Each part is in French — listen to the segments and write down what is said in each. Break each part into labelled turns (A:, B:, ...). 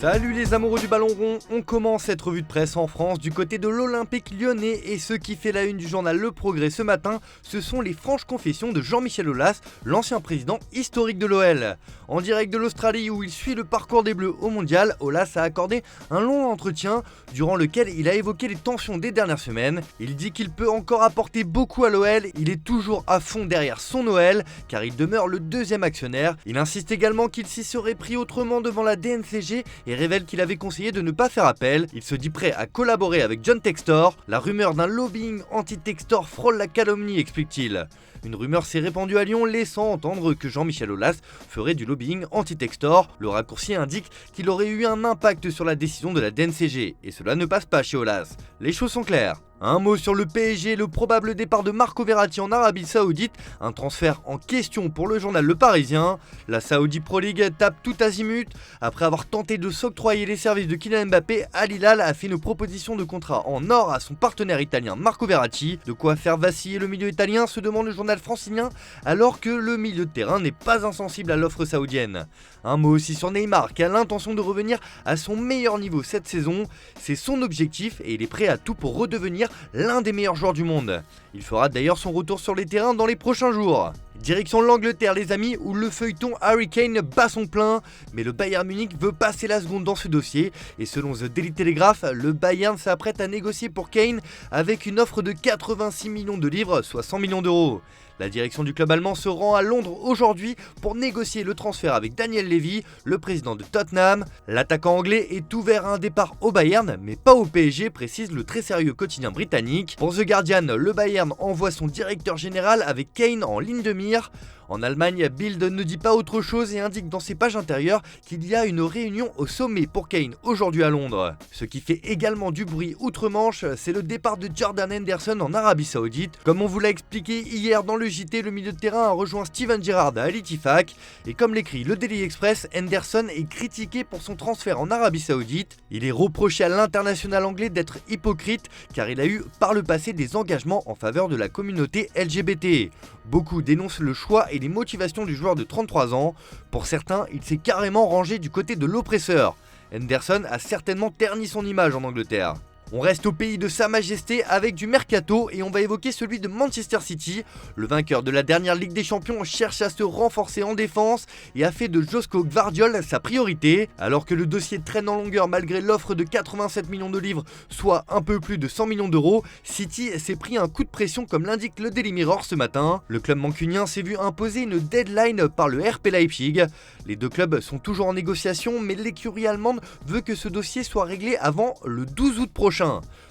A: Salut les amoureux du ballon rond, on commence cette revue de presse en France du côté de l'Olympique Lyonnais et ce qui fait la une du journal Le Progrès ce matin, ce sont les franches confessions de Jean-Michel Aulas, l'ancien président historique de l'OL. En direct de l'Australie où il suit le parcours des Bleus au Mondial, Aulas a accordé un long entretien durant lequel il a évoqué les tensions des dernières semaines. Il dit qu'il peut encore apporter beaucoup à l'OL, il est toujours à fond derrière son OL car il demeure le deuxième actionnaire. Il insiste également qu'il s'y serait pris autrement devant la DNCG et révèle qu'il avait conseillé de ne pas faire appel. Il se dit prêt à collaborer avec John Textor. La rumeur d'un lobbying anti-Textor frôle la calomnie, explique-t-il. Une rumeur s'est répandue à Lyon, laissant entendre que Jean-Michel Aulas ferait du lobbying anti-Textor. Le raccourci indique qu'il aurait eu un impact sur la décision de la DNCG, et cela ne passe pas chez Aulas. Les choses sont claires. Un mot sur le PSG, le probable départ de Marco Verratti en Arabie Saoudite, un transfert en question pour le journal Le Parisien. La Saudi Pro League tape tout azimut. Après avoir tenté de s'octroyer les services de Kylian Mbappé, Al Hilal a fait une proposition de contrat en or à son partenaire italien Marco Verratti. De quoi faire vaciller le milieu italien, se demande le journal francilien, alors que le milieu de terrain n'est pas insensible à l'offre saoudienne. Un mot aussi sur Neymar, qui a l'intention de revenir à son meilleur niveau cette saison. C'est son objectif et il est prêt à tout pour redevenir l'un des meilleurs joueurs du monde. Il fera d'ailleurs son retour sur les terrains dans les prochains jours. Direction l'Angleterre les amis, où le feuilleton Harry Kane bat son plein, mais le Bayern Munich veut passer la seconde dans ce dossier, et selon The Daily Telegraph, le Bayern s'apprête à négocier pour Kane avec une offre de 86 millions de livres, soit 100 millions d'euros. La direction du club allemand se rend à Londres aujourd'hui pour négocier le transfert avec Daniel Levy, le président de Tottenham. L'attaquant anglais est ouvert à un départ au Bayern, mais pas au PSG, précise le très sérieux quotidien britannique. Pour The Guardian, le Bayern envoie son directeur général avec Kane en ligne de mire. En Allemagne, Bild ne dit pas autre chose et indique dans ses pages intérieures qu'il y a une réunion au sommet pour Kane aujourd'hui à Londres. Ce qui fait également du bruit outre-Manche, c'est le départ de Jordan Henderson en Arabie Saoudite. Comme on vous l'a expliqué hier dans le JT, le milieu de terrain a rejoint Steven Gerrard à Al Ittifaq. Et comme l'écrit le Daily Express, Henderson est critiqué pour son transfert en Arabie Saoudite. Il est reproché à l'international anglais d'être hypocrite car il a eu par le passé des engagements en faveur de la communauté LGBT. Beaucoup dénoncent le choix et les motivations du joueur de 33 ans. Pour certains, il s'est carrément rangé du côté de l'oppresseur. Henderson a certainement terni son image en Angleterre. On reste au pays de Sa Majesté avec du mercato et on va évoquer celui de Manchester City. Le vainqueur de la dernière Ligue des Champions cherche à se renforcer en défense et a fait de Joško Gvardiol sa priorité. Alors que le dossier traîne en longueur malgré l'offre de 87 millions de livres, soit un peu plus de 100 millions d'euros, City s'est pris un coup de pression comme l'indique le Daily Mirror ce matin. Le club mancunien s'est vu imposer une deadline par le RB Leipzig. Les deux clubs sont toujours en négociation mais l'écurie allemande veut que ce dossier soit réglé avant le 12 août prochain.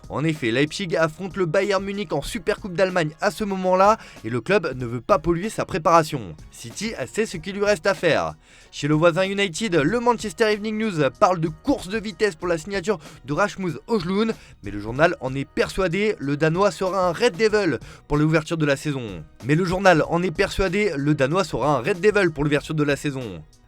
A: En effet, Leipzig affronte le Bayern Munich en Supercoupe d'Allemagne à ce moment-là et le club ne veut pas polluer sa préparation. City sait ce qu'il lui reste à faire. Chez le voisin United, le Manchester Evening News parle de course de vitesse pour la signature de Rasmus Højlund, mais le journal en est persuadé, le Danois sera un Red Devil pour l'ouverture de la saison.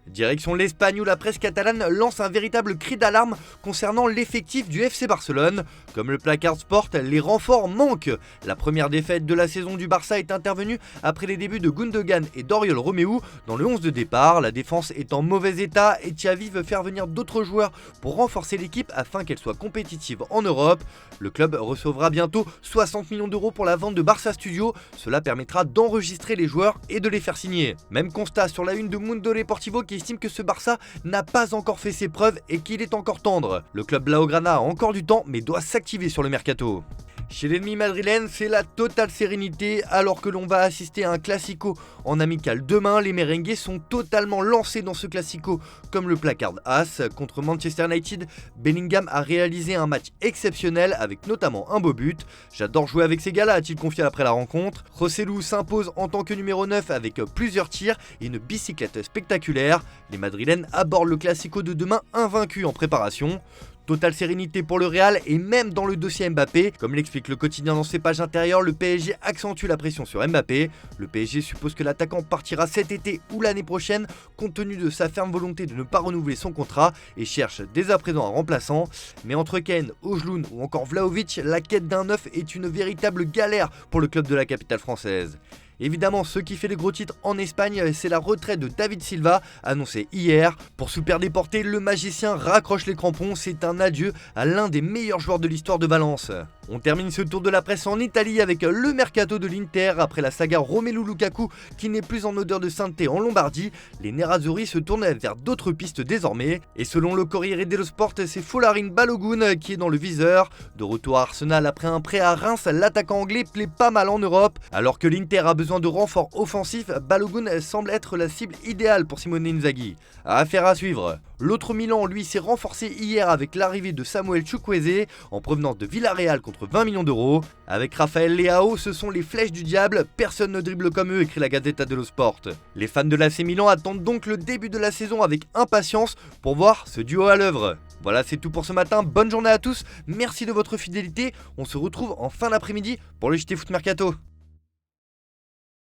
A: Direction l'Espagne où la presse catalane lance un véritable cri d'alarme concernant l'effectif du FC Barcelone. Comme le placard Sport, les renforts manquent. La première défaite de la saison du Barça est intervenue après les débuts de Gundogan et d'Oriol Romeu dans le 11 de départ. La défense est en mauvais état et Xavi veut faire venir d'autres joueurs pour renforcer l'équipe afin qu'elle soit compétitive en Europe. Le club recevra bientôt 60 millions d'euros pour la vente de Barça Studio. Cela permettra d'enregistrer les joueurs et de les faire signer. Même constat sur la une de Mundo Deportivo qui estime que ce Barça n'a pas encore fait ses preuves et qu'il est encore tendre. Le club Blaugrana a encore du temps mais doit s'activer sur le mercato. Chez l'ennemi madrilène, c'est la totale sérénité. Alors que l'on va assister à un classico en amical demain, les merengues sont totalement lancés dans ce classico comme le placard As. Contre Manchester United, Bellingham a réalisé un match exceptionnel avec notamment un beau but. J'adore jouer avec ces gars-là, a-t-il confié après la rencontre. Joselu s'impose en tant que numéro 9 avec plusieurs tirs et une bicyclette spectaculaire. Les madrilènes abordent le classico de demain invaincus en préparation. Totale sérénité pour le Real et même dans le dossier Mbappé. Comme l'explique le quotidien dans ses pages intérieures, le PSG accentue la pression sur Mbappé. Le PSG suppose que l'attaquant partira cet été ou l'année prochaine compte tenu de sa ferme volonté de ne pas renouveler son contrat et cherche dès à présent un remplaçant. Mais entre Kane, Højlund ou encore Vlahovic, la quête d'un neuf est une véritable galère pour le club de la capitale française. Évidemment, ce qui fait les gros titres en Espagne, c'est la retraite de David Silva, annoncée hier. Pour Super Déporté, le magicien raccroche les crampons, c'est un adieu à l'un des meilleurs joueurs de l'histoire de Valence. On termine ce tour de la presse en Italie avec le mercato de l'Inter. Après la saga Romelu Lukaku qui n'est plus en odeur de sainteté en Lombardie, les Nerazzurri se tournent vers d'autres pistes désormais. Et selon le Corriere dello Sport, c'est Folarin Balogun qui est dans le viseur. De retour à Arsenal après un prêt à Reims, l'attaquant anglais plaît pas mal en Europe. Alors que l'Inter a besoin de renforts offensifs, Balogun semble être la cible idéale pour Simone Inzaghi. Affaire à suivre. L'autre Milan, lui, s'est renforcé hier avec l'arrivée de Samuel Chukwueze en provenance de Villarreal contre 20 millions d'euros. Avec Raphaël Leao, ce sont les flèches du diable, personne ne dribble comme eux, écrit la Gazzetta dello Sport. Les fans de l'AC Milan attendent donc le début de la saison avec impatience pour voir ce duo à l'œuvre. Voilà, c'est tout pour ce matin, bonne journée à tous, merci de votre fidélité, on se retrouve en fin d'après-midi pour le JT Foot Mercato.